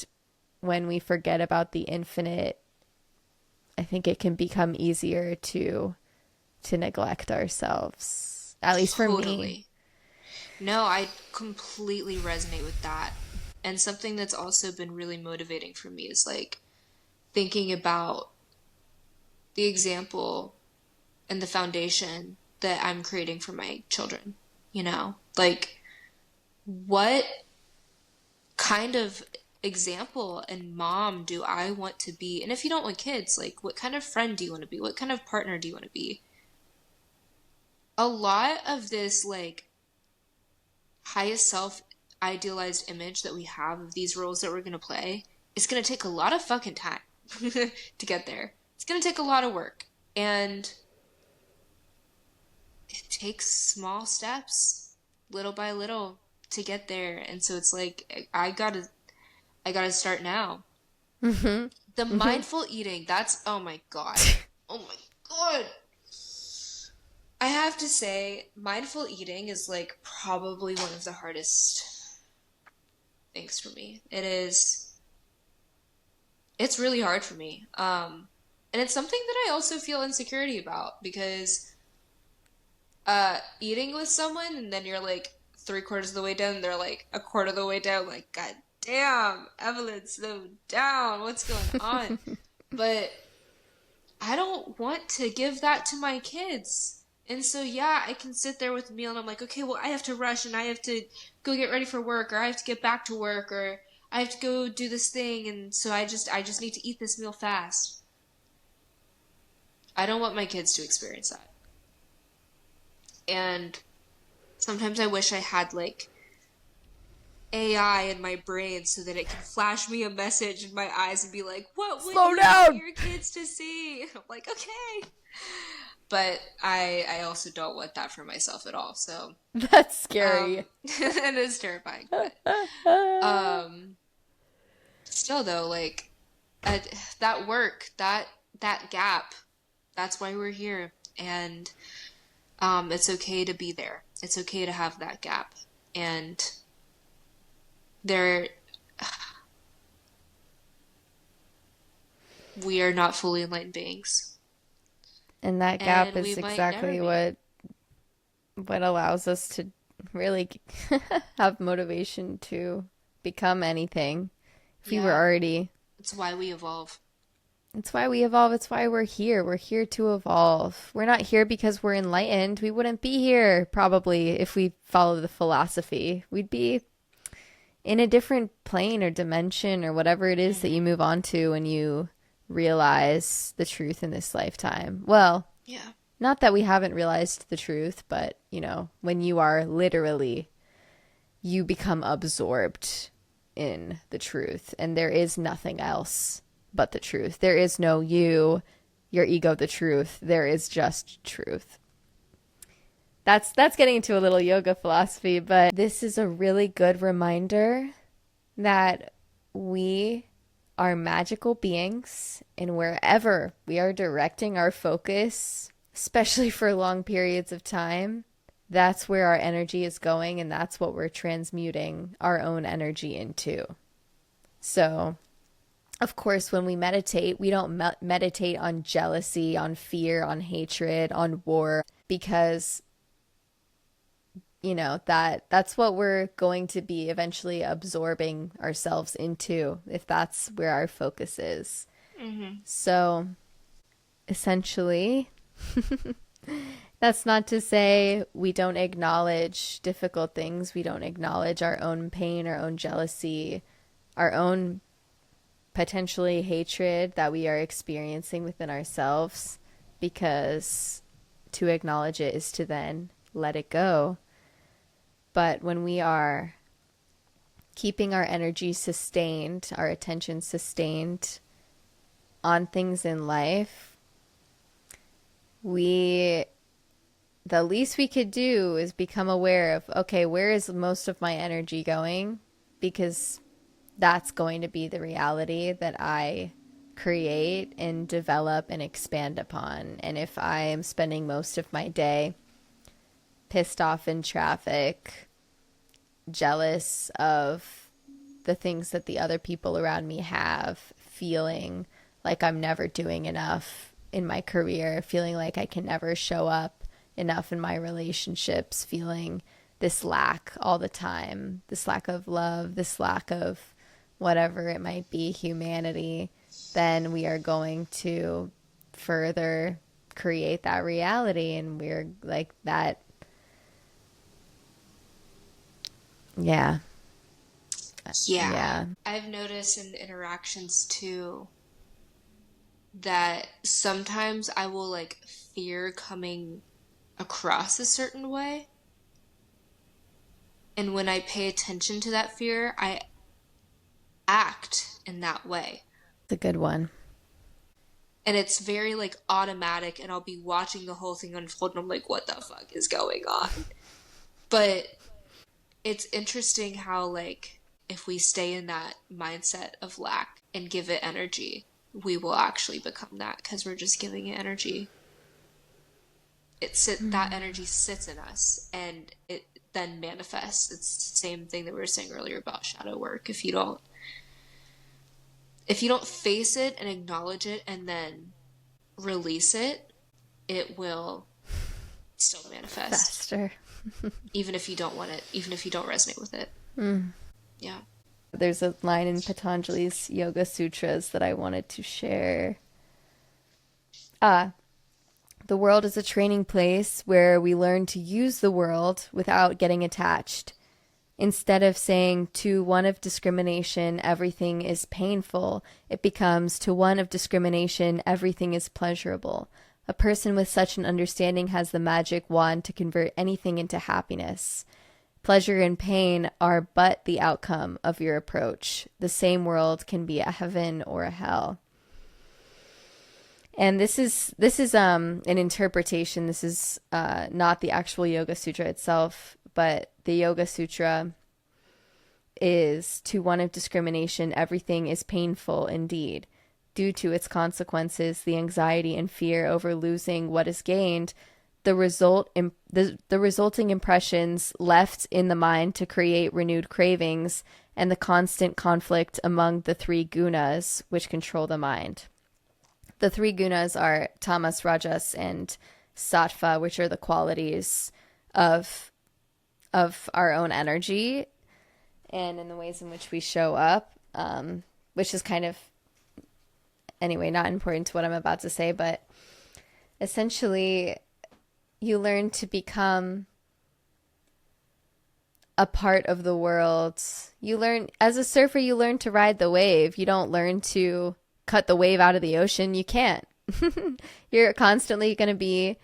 when we forget about the infinite, I think it can become easier to neglect ourselves. At least for me. Totally. No, I completely resonate with that. And something that's also been really motivating for me is like thinking about the example and the foundation that I'm creating for my children, you know? Like, what kind of example and mom do I want to be? And if you don't want kids, like, what kind of friend do you want to be? What kind of partner do you want to be? A lot of this, like, highest self idealized image that we have of these roles that we're going to play is going to take a lot of fucking time to get there. It's going to take a lot of work. And it takes small steps, little by little, to get there. And so it's like I gotta start now. Hmm. The Hmm. mindful eating, that's oh my God. Oh my God. I have to say, mindful eating is like probably one of the hardest things for me. It's really hard for me. And it's something that I also feel insecurity about because eating with someone and then you're like three-quarters of the way down and they're like a quarter of the way down, like, God damn, Evelyn, slow down. What's going on? But I don't want to give that to my kids. And so yeah, I can sit there with a meal and I'm like, okay, well I have to rush and I have to go get ready for work or I have to get back to work or I have to go do this thing and so I just need to eat this meal fast. I don't want my kids to experience that. And sometimes I wish I had like AI in my brain so that it can flash me a message in my eyes and be like, "What would Slow you want down. your kids to see?" I'm like, "Okay." But I also don't want that for myself at all. So, That's scary. it is terrifying, but still though, like uh, that work, that gap, that's why we're here. And it's okay to be there. It's okay to have that gap. And there we are not fully enlightened beings. And that gap And we is might never exactly be. what allows us to really have motivation to become anything. If we were Yeah, already, it's why we evolve. it's why we evolve. It's why we're here. We're here to evolve. We're not here because we're enlightened. We wouldn't be here probably if we follow the philosophy. We'd be in a different plane or dimension or whatever it is that you Hmm. move on to when you realize the truth in this lifetime. Well, Yeah. not that we haven't realized the truth, but when you are literally, you become absorbed in the truth, and there is nothing else but the truth. There is no you, your ego, the truth. There is just truth. That's getting into a little yoga philosophy, but this is a really good reminder that we are magical beings, and wherever we are directing our focus, especially for long periods of time, that's where our energy is going, and that's what we're transmuting our own energy into. So, of course, when we meditate, we don't meditate on jealousy, on fear, on hatred, on war, because that's what we're going to be eventually absorbing ourselves into if that's where our focus is. Hmm. So essentially, that's not to say we don't acknowledge difficult things. We don't acknowledge our own pain, our own jealousy, our own potentially hatred that we are experiencing within ourselves, because to acknowledge it is to then let it go. But when we are keeping our energy sustained, our attention sustained on things in life, we the least we could do is become aware of, okay, where is most of my energy going? Because that's going to be the reality that I create and develop and expand upon. And if I am spending most of my day pissed off in traffic, jealous of the things that the other people around me have, feeling like I'm never doing enough in my career, feeling like I can never show up enough in my relationships, feeling this lack all the time, this lack of love, this lack of whatever it might be, humanity, then we are going to further create that reality. And we're like that. Yeah. Yeah. Yeah. I've noticed in interactions too that sometimes I will like fear coming across a certain way. And when I pay attention to that fear, I act in that way. It's a good one. And it's very like automatic, and I'll be watching the whole thing unfold and I'm like, what the fuck is going on? But it's interesting how like if we stay in that mindset of lack and give it energy, we will actually become that because we're just giving it energy. That energy sits in us and it then manifests. It's the same thing that we were saying earlier about shadow work. If you don't face it and acknowledge it and then release it, it will still manifest. Faster. Even if you don't want it, even if you don't resonate with it. Yeah. There's a line in Patanjali's Yoga Sutras that I wanted to share. The world is a training place where we learn to use the world without getting attached. Instead of saying to one of discrimination, everything is painful, it becomes to one of discrimination, everything is pleasurable. A person with such an understanding has the magic wand to convert anything into happiness. Pleasure and pain are but the outcome of your approach. The same world can be a heaven or a hell. And this is an interpretation. This is not the actual Yoga Sutra itself, but the Yoga Sutra is to one of discrimination, everything is painful indeed. Due to its consequences, the anxiety and fear over losing what is gained, the resulting impressions left in the mind to create renewed cravings, and the constant conflict among the three gunas which control the mind. The three gunas are tamas, rajas, and sattva, which are the qualities of our own energy and in the ways in which we show up, which is kind of, anyway, not important to what I'm about to say, but essentially you learn to become a part of the world. You learn, as a surfer, you learn to ride the wave. You don't learn to cut the wave out of the ocean. You can't. You're constantly going to be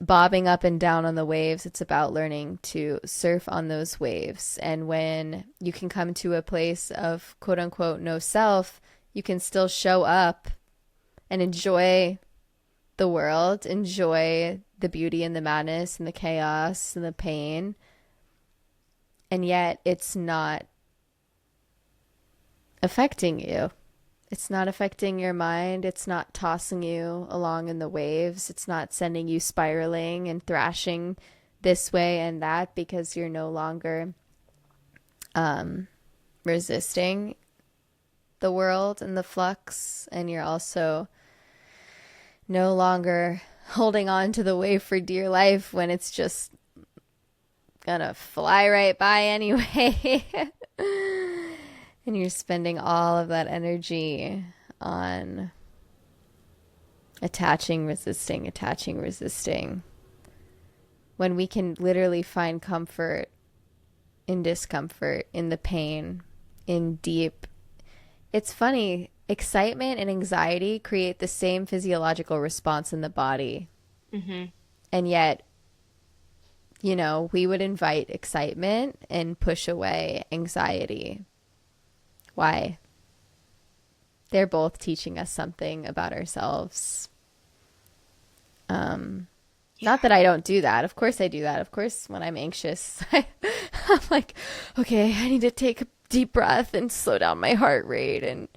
bobbing up and down on the waves. It's about learning to surf on those waves. And when you can come to a place of quote unquote no self, you can still show up and enjoy the world, enjoy the beauty and the madness and the chaos and the pain. And yet it's not affecting you. It's not affecting your mind. It's not tossing you along in the waves. It's not sending you spiraling and thrashing this way and that because you're no longer resisting the world and the flux, and you're also no longer holding on to the wave for dear life when it's just gonna fly right by anyway. And you're spending all of that energy on attaching, resisting, when we can literally find comfort in discomfort, in the pain, in deep. It's funny, excitement and anxiety create the same physiological response in the body. Mm-hmm. And yet, you know, we would invite excitement and push away anxiety. Why? They're both teaching us something about ourselves. Not that I don't do that. Of course I do that. Of course, when I'm anxious, I'm like, okay, I need to take a deep breath and slow down my heart rate. And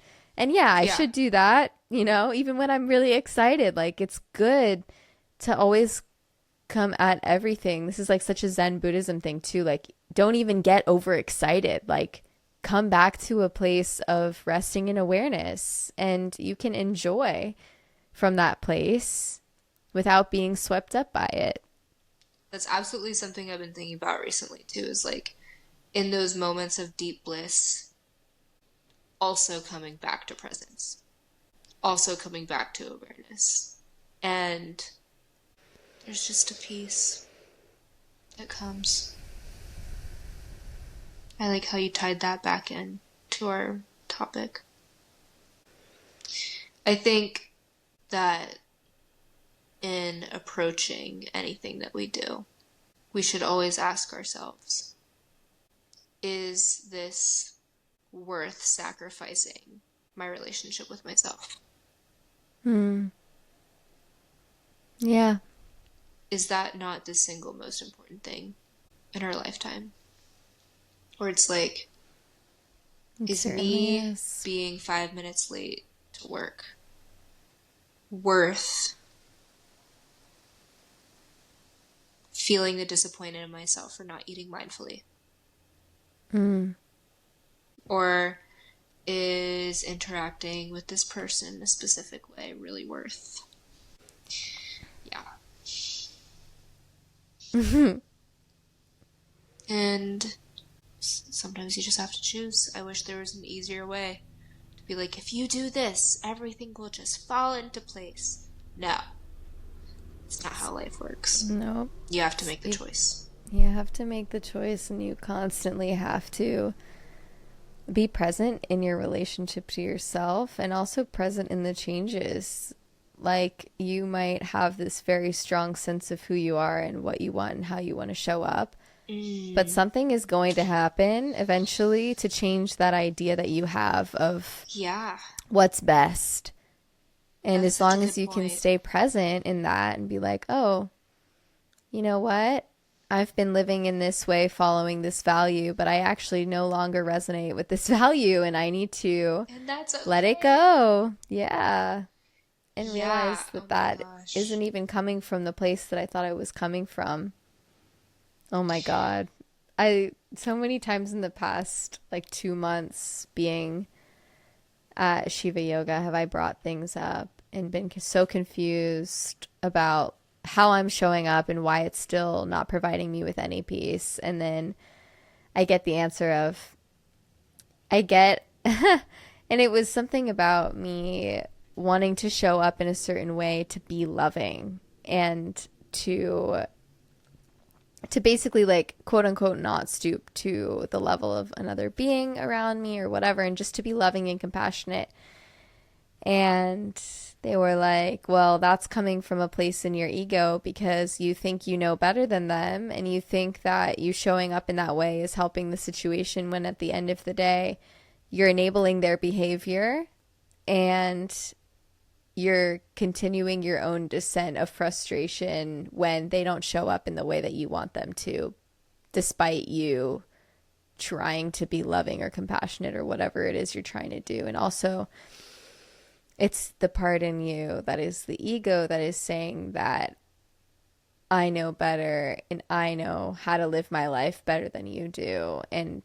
yeah, I should do that, you know, even when I'm really excited. Like, it's good to always come at everything. This is like such a Zen Buddhism thing too. Like, don't even get overexcited. Like, come back to a place of resting in awareness, and you can enjoy from that place without being swept up by it. That's absolutely something I've been thinking about recently too, is like in those moments of deep bliss, also coming back to presence, also coming back to awareness. And there's just a peace that comes. I like how you tied that back in to our topic. I think that in approaching anything that we do, we should always ask ourselves, is this worth sacrificing my relationship with myself? Hmm. Yeah, Is that not the single most important thing in our lifetime? Or it's like, it is certainly me is. being 5 minutes late to work worth feeling the disappointment in myself for not eating mindfully? Hmm. Or is interacting with this person in a specific way really worth? Yeah. And sometimes you just have to choose. I wish there was an easier way to be like, if you do this, everything will just fall into place. No, it's not how life works. Nope. You have to make the You, choice. you have to make the choice, and you constantly have to be present in your relationship to yourself and also present in the changes. Like, you might have this very strong sense of who you are and what you want and how you want to show up, but Mm, something is going to happen eventually to change that idea that you have of yeah, what's best. And that's as such a long as good you can point. stay present in that and be like, oh, you know what? I've been living in this way, following this value, but I actually no longer resonate with this value and I need to And that's let it okay. go. Yeah. And Yeah, realize oh that my that gosh. isn't even coming from the place that I thought it was coming from. Oh my God. So many times in the past, like 2 months being at Shiva Yoga, have I brought things up and been so confused about how I'm showing up and why it's still not providing me with any peace. And then I get the answer of, I get, and it was something about me wanting to show up in a certain way to be loving and to basically, like, quote unquote not stoop to the level of another being around me or whatever, and just to be loving and compassionate. And they were like, well, that's coming from a place in your ego because you think you know better than them and you think that you showing up in that way is helping the situation, when at the end of the day you're enabling their behavior and you're continuing your own descent of frustration when they don't show up in the way that you want them to, despite you trying to be loving or compassionate or whatever it is you're trying to do. And also, it's the part in you that is the ego that is saying that I know better and I know how to live my life better than you do. And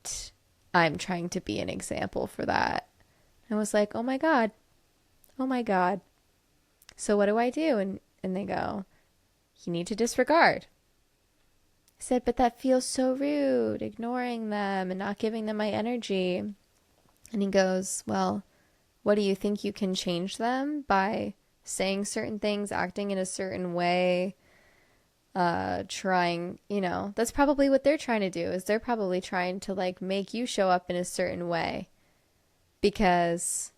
I'm trying to be an example for that. I was like, oh my God, oh my God. So what do I do? And they go, you need to disregard. I said, but that feels so rude, ignoring them and not giving them my energy. And he goes, well, what do you think, you can change them by saying certain things, acting in a certain way, trying, that's probably what they're trying to do, is they're probably trying to, like, make you show up in a certain way because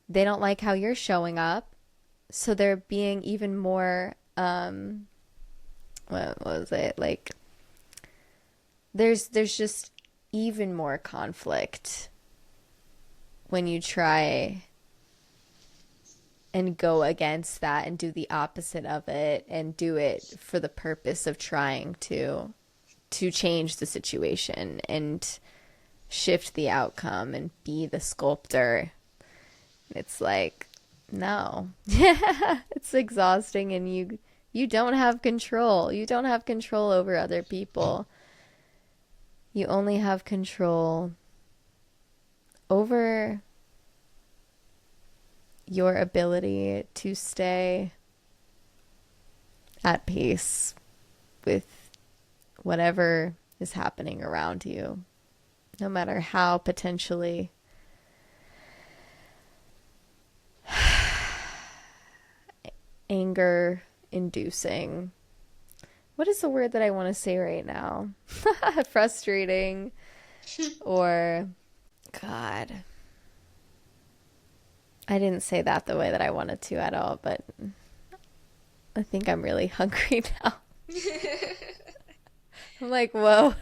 they don't like how you're showing up. So they're being even more, what was it? Like, there's just even more conflict when you try and go against that and do the opposite of it and do it for the purpose of trying to change the situation and shift the outcome and be the sculptor. It's like, no. It's exhausting, and you don't have control. You don't have control over other people. You only have control over your ability to stay at peace with whatever is happening around you, no matter how potentially anger inducing. What is the word that I want to say right now? Frustrating, or God. I didn't say that the way that I wanted to at all, but I think I'm really hungry now. I'm like, whoa.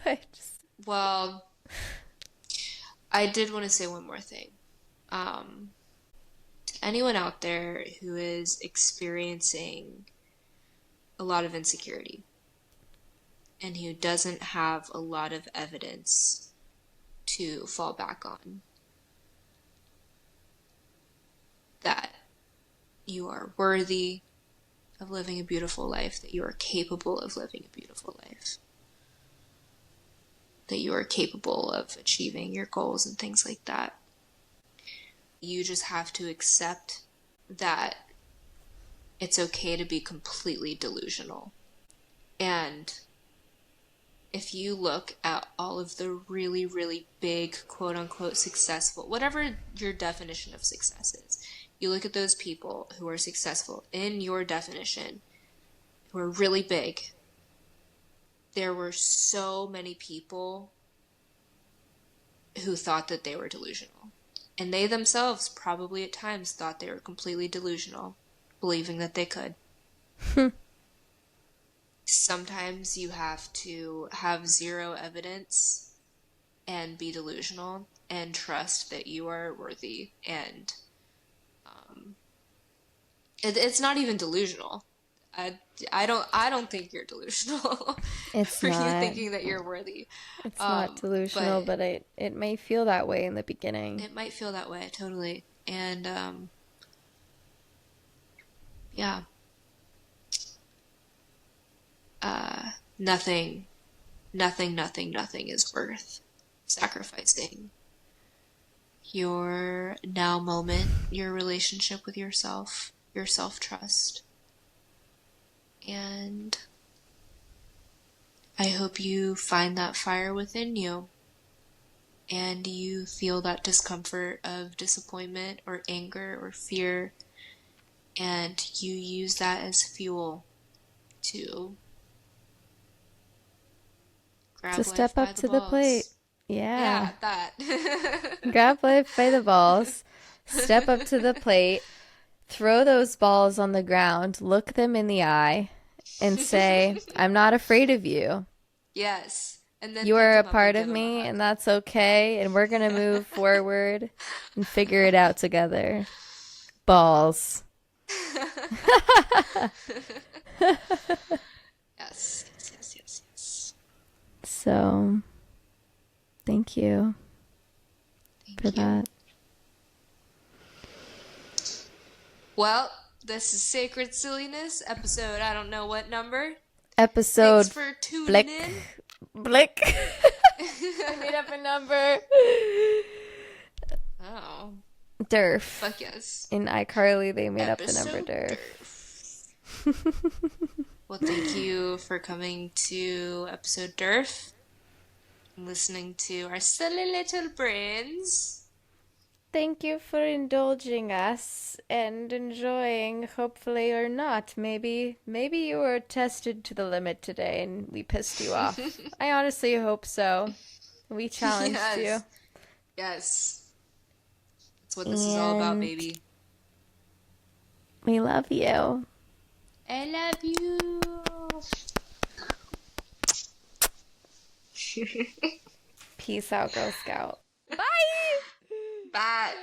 Well, I did want to say one more thing. To anyone out there who is experiencing a lot of insecurity and who doesn't have a lot of evidence to fall back on, that you are worthy of living a beautiful life, that you are capable of living a beautiful life, that you are capable of achieving your goals and things like that. You just have to accept that it's okay to be completely delusional. And if you look at all of the really, really big, quote unquote, successful, whatever your definition of success is, you look at those people who are successful in your definition, who are really big. There were so many people who thought that they were delusional. And they themselves probably at times thought they were completely delusional, believing that they could. Sometimes you have to have zero evidence and be delusional and trust that you are worthy. And it's not even delusional. I don't think you're delusional It's for you not. thinking that you're worthy. It's not delusional, But but it may feel that way in the beginning. it might feel that way, totally. And yeah, nothing is worth sacrificing your now moment, your relationship with yourself, your self-trust. And I hope you find that fire within you and you feel that discomfort of disappointment or anger or fear, and you use that as fuel to To grab life step by up the to the plate. balls. Yeah. Yeah, that. Grab life by the balls, step up to the plate, throw those balls on the ground, look them in the eye, and say, I'm not afraid of you. Yes. And then You pick are a them up and part of give them a me, hug. and that's okay. And we're going to move forward and figure it out together. Balls. Yes, yes, yes, yes, yes. So, thank you for Thank you. that. Well, this is Sacred Silliness, episode I don't know what number. Thanks Episode for tuning Blick. in. Blick. I made up a number. Oh, Durf. fuck yes. In iCarly, they made up the number Episode Durf. Well, thank you for coming to episode Durf and listening to our silly little brains. Thank you for indulging us and enjoying, hopefully or not. Maybe you were tested to the limit today and we pissed you off. I honestly hope so. We challenged Yes. you. Yes. That's what this is all about, And baby. we love you. I love you. Peace out, Girl Scout. Bye! Bye.